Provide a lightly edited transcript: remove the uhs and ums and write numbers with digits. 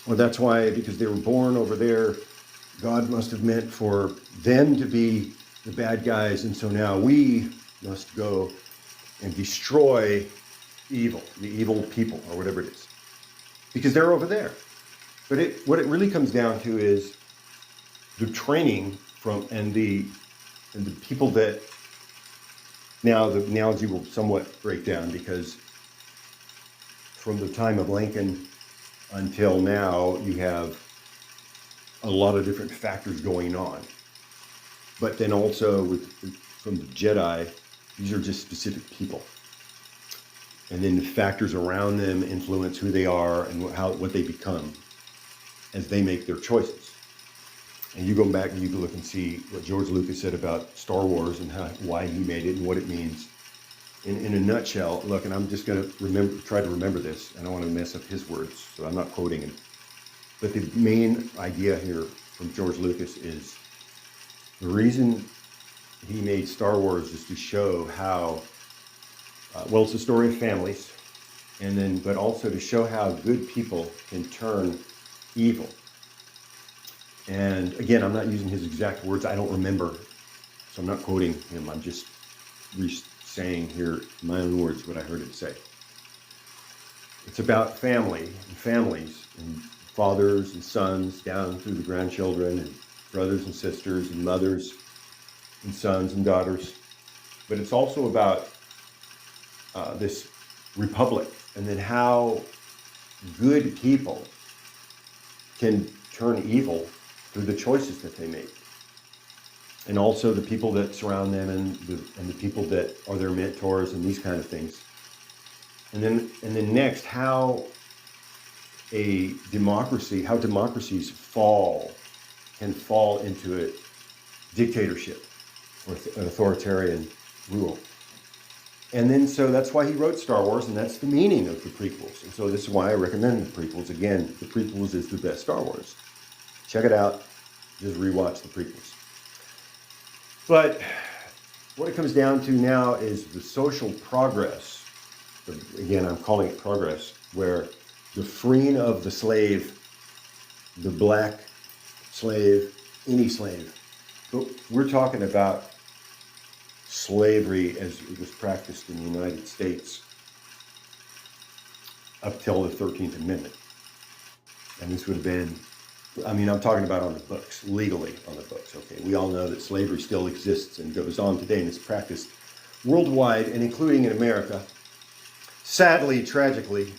Well, that's why, because they were born over there, God must have meant for them to be the bad guys, and so now we must go and destroy evil, the evil people, or whatever it is, because they're over there. But what it really comes down to is the training from and the people that, now the analogy will somewhat break down, because from the time of Lincoln until now, you have a lot of different factors going on. But then also from the Jedi, these are just specific people. And then the factors around them influence who they are and what they become as they make their choices. And you go back and you can look and see what George Lucas said about Star Wars and why he made it and what it means. In a nutshell, look, and I'm just going to try to remember this. I don't want to mess up his words, so I'm not quoting him. But the main idea here from George Lucas is the reason he made Star Wars is to show how, well, it's a story of families, but also to show how good people can turn evil. And again, I'm not using his exact words. I don't remember, so I'm not quoting him. I'm just saying here in my own words what I heard him say. It's about family and families and fathers and sons down through the grandchildren and brothers and sisters and mothers and sons and daughters. But it's also about this republic, and then how good people can turn evil through the choices that they make. And also the people that surround them and the people that are their mentors and these kind of things. And then next, how democracies can fall into a dictatorship or an authoritarian rule. And then, so that's why he wrote Star Wars, and that's the meaning of the prequels. And so this is why I recommend the prequels. Again, the prequels is the best Star Wars. Check it out. Just rewatch the prequels. But what it comes down to now is the social progress. Again, I'm calling it progress, where the freeing of the slave, the black slave, any slave. But we're talking about slavery as it was practiced in the United States up till the 13th Amendment. And this would have been, I'm talking about on the books, legally on the books, okay? We all know that slavery still exists and goes on today, and it's practiced worldwide and including in America. Sadly, tragically,